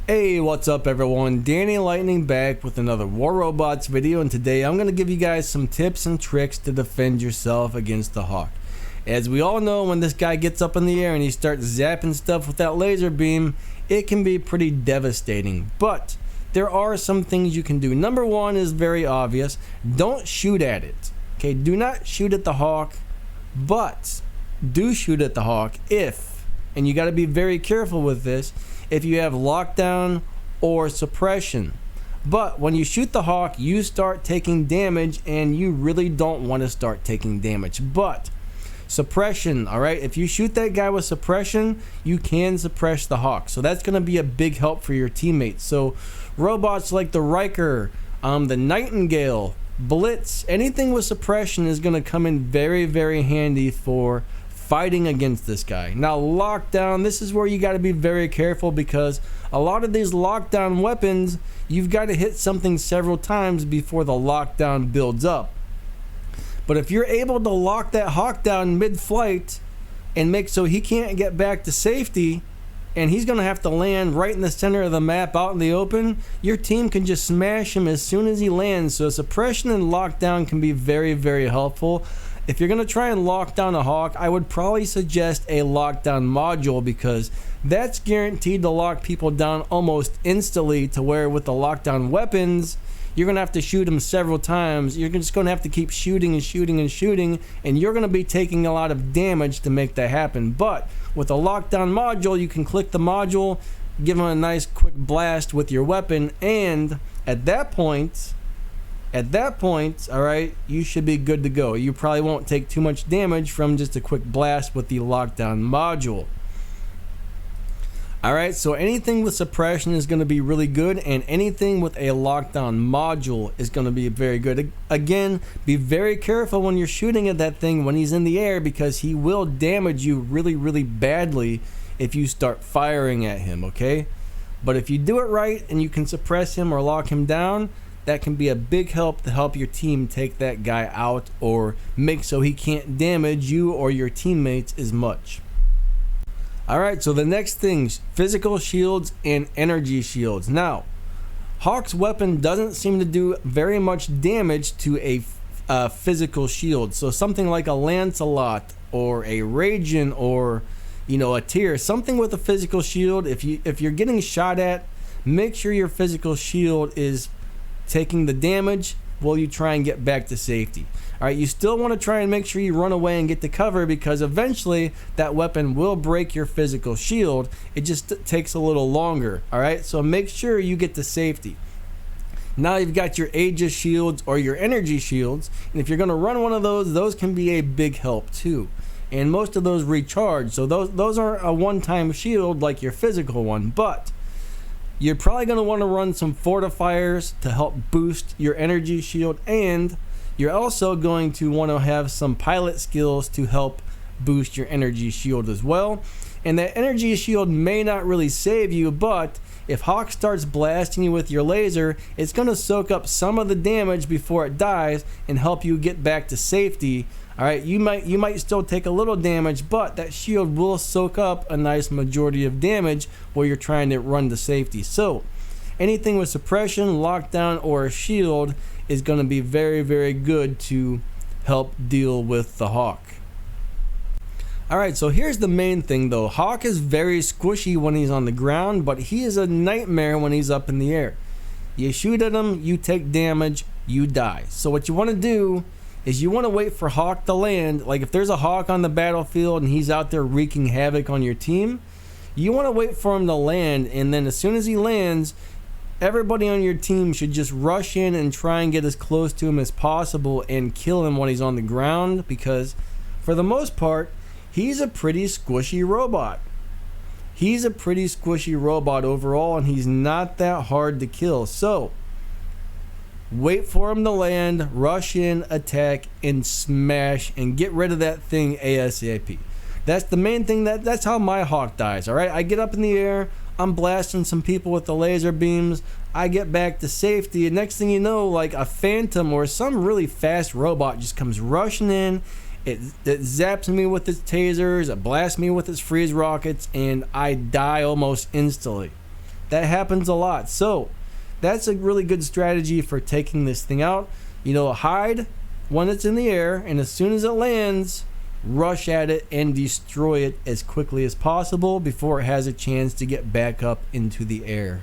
Hey, what's up everyone? Danny Lightning back with another War Robots video, and today I'm going to give you guys some tips and tricks to defend yourself against the Hawk. As we all know, when this guy gets up in the air and he starts zapping stuff with that laser beam, it can be pretty devastating. But there are some things you can do. Number one is very obvious. Don't shoot at it. Okay, do not shoot at the Hawk, but do shoot at the Hawk if, and you got to be very careful with this, if you have lockdown or suppression. But when you shoot the Hawk, you start taking damage, and you really don't want to start taking damage. But suppression, all right, if you shoot that guy with suppression, you can suppress the Hawk, so that's going to be a big help for your teammates. So robots like the Riker, the Nightingale, Blitz, anything with suppression is going to come in very, very handy for fighting against this guy. Now lockdown, this is where you got to be very careful, because a lot of these lockdown weapons, you've got to hit something several times before the lockdown builds up. But if you're able to lock that Hawk down mid-flight and make so he can't get back to safety, and he's going to have to land right in the center of the map out in the open, your team can just smash him as soon as he lands. So suppression and lockdown can be very, very helpful. If you're going to try and lock down a Hawk, I would probably suggest a lockdown module, because that's guaranteed to lock people down almost instantly, to where with the lockdown weapons, you're going to have to shoot them several times. You're just going to have to keep shooting and shooting and shooting, and you're going to be taking a lot of damage to make that happen. But with a lockdown module, you can click the module, give them a nice quick blast with your weapon, and at that point, all right, you should be good to go. You probably won't take too much damage from just a quick blast with the lockdown module. All right, so anything with suppression is going to be really good, and anything with a lockdown module is going to be very good. Again, be very careful when you're shooting at that thing when he's in the air, because he will damage you really, really badly if you start firing at him, okay? But if you do it right and you can suppress him or lock him down, that can be a big help to help your team take that guy out, or make so he can't damage you or your teammates as much. Alright, so the next things, physical shields and energy shields. Now, Hawk's weapon doesn't seem to do very much damage to a physical shield. So something like a Lancelot or a Raging, or a Tyr, something with a physical shield, if you're getting shot at, make sure your physical shield is taking the damage while you try and get back to safety. Alright, you still want to try and make sure you run away and get to cover, because eventually that weapon will break your physical shield. It just takes a little longer. Alright, so make sure you get to safety. Now you've got your Aegis shields or your energy shields, and if you're going to run one of those can be a big help too. And most of those recharge, so those aren't a one-time shield like your physical one, but you're probably going to want to run some fortifiers to help boost your energy shield, and you're also going to want to have some pilot skills to help boost your energy shield as well. And that energy shield may not really save you, but if Hawk starts blasting you with your laser, it's going to soak up some of the damage before it dies and help you get back to safety. Alright, you might still take a little damage, but that shield will soak up a nice majority of damage while you're trying to run to safety. So anything with suppression, lockdown, or a shield is going to be very, very good to help deal with the Hawk. Alright, so here's the main thing though. Hawk is very squishy when he's on the ground, but he is a nightmare when he's up in the air. You shoot at him, you take damage, you die. So what you want to do is you want to wait for Hawk to land. Like if there's a Hawk on the battlefield and he's out there wreaking havoc on your team, you want to wait for him to land, and then as soon as he lands, everybody on your team should just rush in and try and get as close to him as possible and kill him when he's on the ground, because for the most part, he's a pretty squishy robot. He's a pretty squishy robot overall, and he's not that hard to kill. So wait for him to land, rush in, attack, and smash, and get rid of that thing ASAP. That's the main thing. That's how my Hawk dies. Alright, I get up in the air, I'm blasting some people with the laser beams, I get back to safety, and next thing you know, like a Phantom or some really fast robot just comes rushing in. It zaps me with its tasers, it blasts me with its freeze rockets, and I die almost instantly. That happens a lot. So that's a really good strategy for taking this thing out. Hide when it's in the air, and as soon as it lands, rush at it and destroy it as quickly as possible before it has a chance to get back up into the air.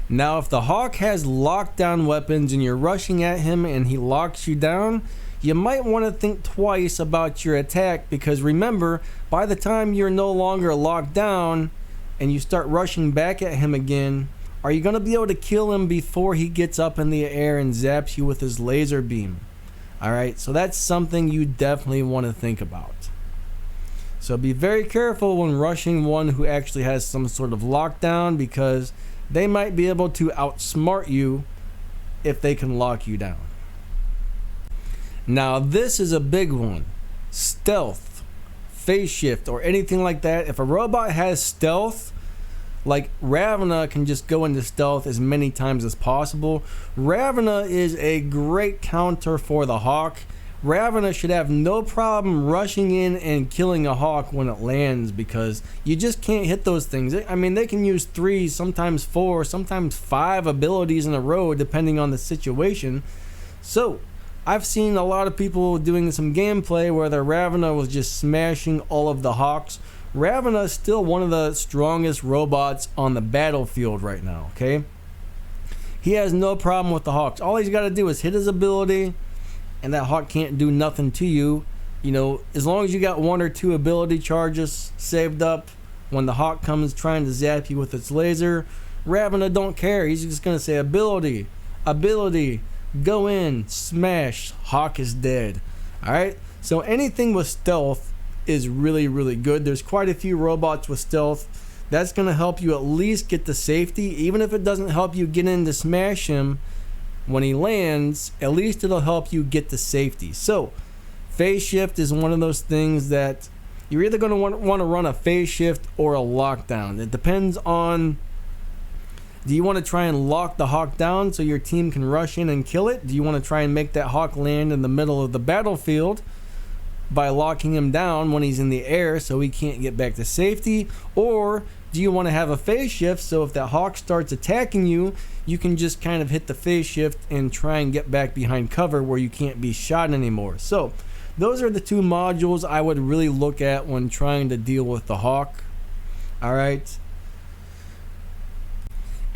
Now, if the hawk has lockdown weapons and you're rushing at him and he locks you down, you might want to think twice about your attack, because remember, by the time you're no longer locked down and you start rushing back at him again, are you going to be able to kill him before he gets up in the air and zaps you with his laser beam? Alright, so that's something you definitely want to think about. So be very careful when rushing one who actually has some sort of lockdown, because they might be able to outsmart you if they can lock you down. Now this is a big one. Stealth, phase shift, or anything like that. If a robot has stealth, like Ravana can just go into stealth as many times as possible. Ravana is a great counter for the hawk. Ravana should have no problem rushing in and killing a hawk when it lands, because you just can't hit those things. I mean, they can use 3, sometimes 4, sometimes 5 abilities in a row depending on the situation. So I've seen a lot of people doing some gameplay where their Ravana was just smashing all of the hawks. Ravana is still one of the strongest robots on the battlefield right now, okay? He has no problem with the hawks. All he's got to do is hit his ability, and that hawk can't do nothing to you. As long as you got 1 or 2 ability charges saved up, when the hawk comes trying to zap you with its laser, Ravana don't care. He's just going to say ability, go in, smash, hawk is dead. Alright, so anything with stealth is really, really good. There's quite a few robots with stealth. That's going to help you at least get to safety. Even if it doesn't help you get in to smash him when he lands, at least it'll help you get to safety. So phase shift is one of those things that you're either going to want to run a phase shift or a lockdown. It depends on, do you want to try and lock the hawk down so your team can rush in and kill it? Do you want to try and make that hawk land in the middle of the battlefield by locking him down when he's in the air so he can't get back to safety? Or do you want to have a phase shift so if that hawk starts attacking you, you can just kind of hit the phase shift and try and get back behind cover where you can't be shot anymore? So those are the 2 modules I would really look at when trying to deal with the hawk. Alright,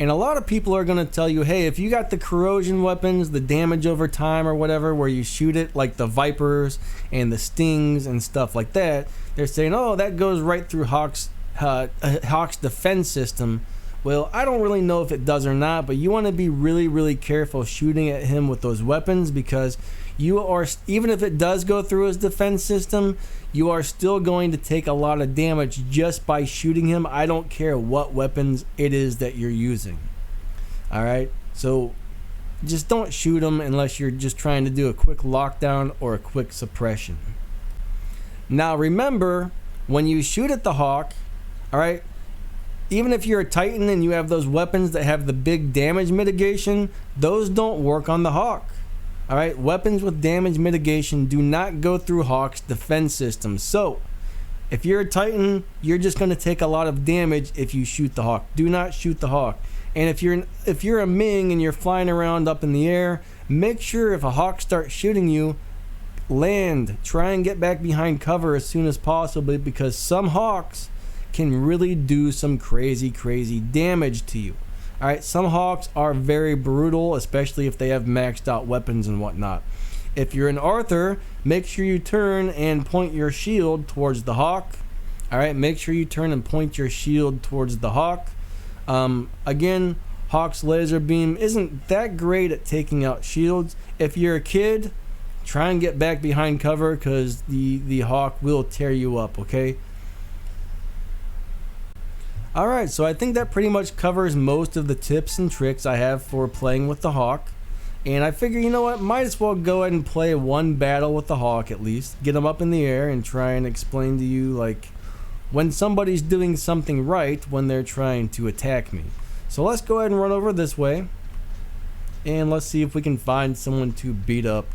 and a lot of people are going to tell you, hey, if you got the corrosion weapons, the damage over time or whatever, where you shoot it, like the Vipers and the Stings and stuff like that, they're saying, oh, that goes right through Hawk's defense system. Well, I don't really know if it does or not, but you want to be really, really careful shooting at him with those weapons, because you are, even if it does go through his defense system, you are still going to take a lot of damage just by shooting him. I don't care what weapons it is that you're using. Alright, so just don't shoot him unless you're just trying to do a quick lockdown or a quick suppression. Now remember, when you shoot at the hawk, alright, even if you're a Titan and you have those weapons that have the big damage mitigation, those don't work on the hawk. Alright, weapons with damage mitigation do not go through Hawk's defense system. So if you're a Titan, you're just going to take a lot of damage if you shoot the hawk. Do not shoot the hawk. And if you're a Ming and you're flying around up in the air, make sure if a hawk starts shooting you, land. Try and get back behind cover as soon as possible, because some hawks can really do some crazy damage to you. Alright, some hawks are very brutal, especially if they have maxed out weapons and whatnot. If you're an Arthur, make sure you turn and point your shield towards the hawk. Alright, make sure you turn and point your shield towards the hawk. Again, Hawk's laser beam isn't that great at taking out shields. If you're a kid, try and get back behind cover, because the hawk will tear you up, okay? Alright, so I think that pretty much covers most of the tips and tricks I have for playing with the hawk. And I figure, you know what, might as well go ahead and play one battle with the hawk at least. Get them up in the air and try and explain to you, like, when somebody's doing something right when they're trying to attack me. So let's go ahead and run over this way. And let's see if we can find someone to beat up.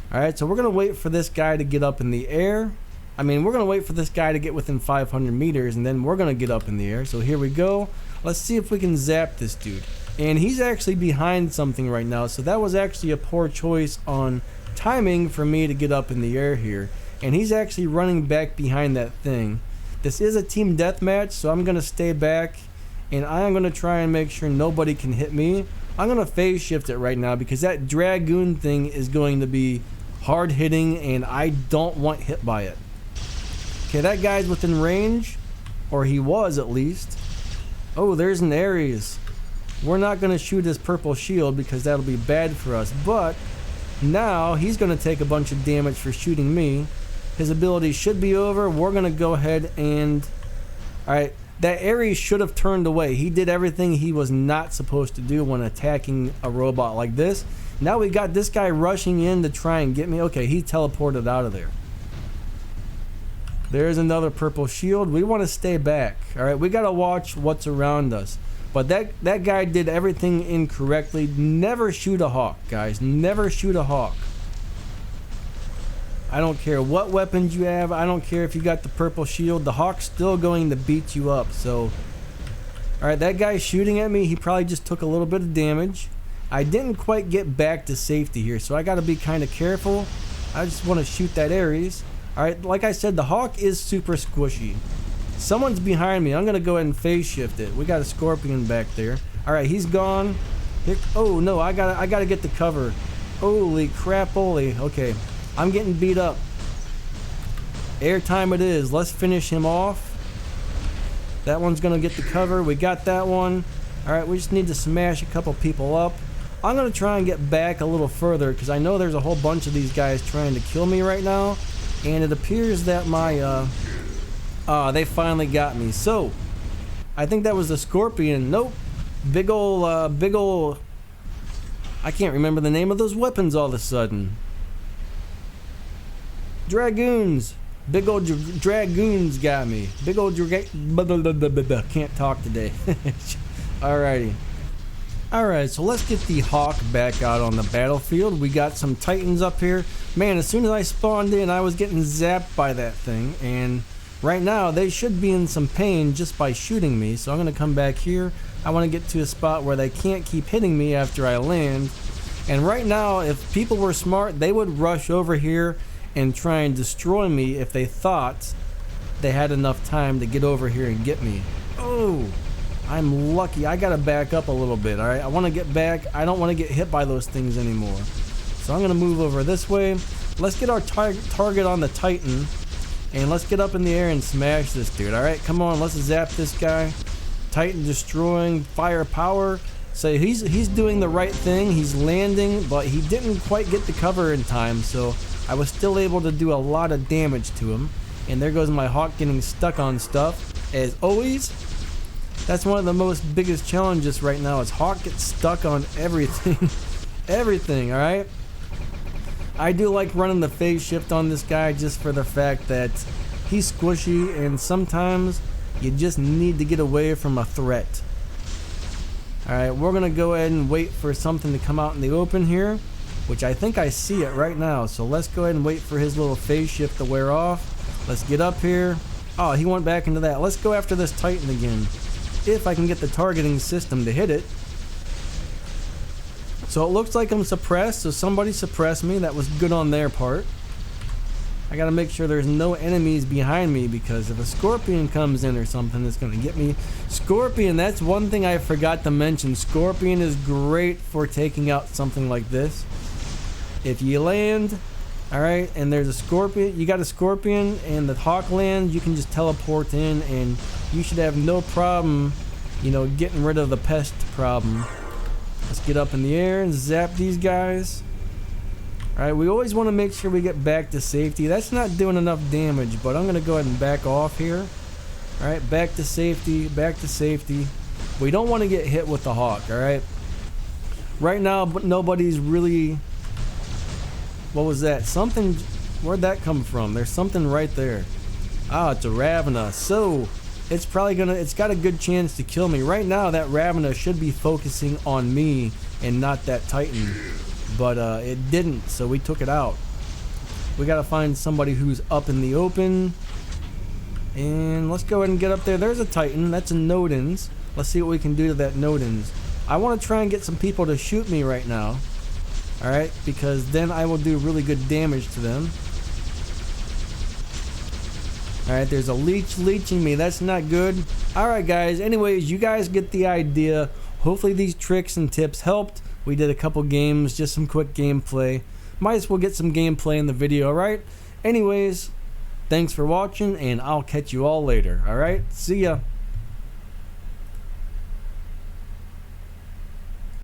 Alright, so we're going to wait for this guy to get up in the air. I mean, we're going to wait for this guy to get within 500 meters, and then we're going to get up in the air. So here we go. Let's see if we can zap this dude. And he's actually behind something right now, so that was actually a poor choice on timing for me to get up in the air here. And he's actually running back behind that thing. This is a team deathmatch, so I'm going to stay back, and I'm going to try and make sure nobody can hit me. I'm going to phase shift it right now because that Dragoon thing is going to be hard hitting, and I don't want hit by it. Okay, that guy's within range, or he was at least. Oh, there's an Ares. We're not going to shoot his purple shield because that'll be bad for us, but now he's going to take a bunch of damage for shooting me. His ability should be over. We're going to go ahead and... Alright, that Ares should have turned away. He did everything he was not supposed to do when attacking a robot like this. Now we got this guy rushing in to try and get me. Okay, he teleported out of there. There's another purple shield. We want to stay back. Alright, we got to watch what's around us. But that guy did everything incorrectly. Never shoot a hawk, guys. Never shoot a hawk. I don't care what weapons you have. I don't care if you got the purple shield. The hawk's still going to beat you up. So, alright, that guy's shooting at me. He probably just took a little bit of damage. I didn't quite get back to safety here, so I got to be kind of careful. I just want to shoot that Ares. Alright, like I said, the hawk is super squishy. Someone's behind me. I'm going to go ahead and phase shift it. We got a scorpion back there. Alright, he's gone. Oh, no, I gotta get the cover. Holy crap, holy. Okay, I'm getting beat up. Airtime it is. Let's finish him off. That one's going to get the cover. We got that one. Alright, we just need to smash a couple people up. I'm going to try and get back a little further because I know there's a whole bunch of these guys trying to kill me right now. And it appears that my... they finally got me. So, I think that was the scorpion. Nope. Big ol'... I can't remember the name of those weapons all of a sudden. Dragoons. Big old Dragoons got me. Big old can't talk today. Alrighty. Alright, so let's get the hawk back out on the battlefield. We got some titans up here. Man, as soon as I spawned in, I was getting zapped by that thing. And right now, they should be in some pain just by shooting me. So I'm going to come back here. I want to get to a spot where they can't keep hitting me after I land. And right now, if people were smart, they would rush over here and try and destroy me if they thought they had enough time to get over here and get me. Oh, I'm lucky. I gotta back up a little bit. Alright, I want to get back. I don't want to get hit by those things anymore. So I'm gonna move over this way. Let's get our target on the Titan, and let's get up in the air and smash this dude. Alright, come on, let's zap this guy. Titan destroying, firepower. So he's doing the right thing. He's landing, but he didn't quite get the cover in time, so I was still able to do a lot of damage to him. And there goes my hawk getting stuck on stuff. As always, that's one of the most biggest challenges right now, is hawk gets stuck on everything. Everything, alright? I do like running the phase shift on this guy just for the fact that he's squishy and sometimes you just need to get away from a threat. Alright, we're going to go ahead and wait for something to come out in the open here, which I think I see it right now. So let's go ahead and wait for his little phase shift to wear off. Let's get up here. Oh, he went back into that. Let's go after this Titan again, if I can get the targeting system to hit it. So it looks like I'm suppressed, so somebody suppressed me. That was good on their part. I gotta make sure there's no enemies behind me, because if a scorpion comes in or something, it's gonna get me. Scorpion, that's one thing I forgot to mention. Scorpion is great for taking out something like this. If you land, alright, and there's a scorpion, you got a scorpion and the hawk lands, you can just teleport in and you should have no problem, you know, getting rid of the pest problem. Let's get up in the air and zap these guys. Alright, we always want to make sure we get back to safety. That's not doing enough damage, but I'm going to go ahead and back off here. Alright, back to safety, back to safety. We don't want to get hit with the hawk, alright? Right now, nobody's really... What was that? Something... Where'd that come from? There's something right there. Ah, it's a Ravena. So, it's probably gonna... It's got a good chance to kill me. Right now, that Ravena should be focusing on me and not that Titan. But it didn't, so we took it out. We gotta find somebody who's up in the open. And let's go ahead and get up there. There's a Titan. That's a Nodens. Let's see what we can do to that Nodens. I want to try and get some people to shoot me right now. Alright, because then I will do really good damage to them. Alright, there's a leech leeching me. That's not good. Alright guys, anyways, you guys get the idea. Hopefully these tricks and tips helped. We did a couple games, just some quick gameplay. Might as well get some gameplay in the video, alright? Anyways, thanks for watching, and I'll catch you all later, alright? See ya!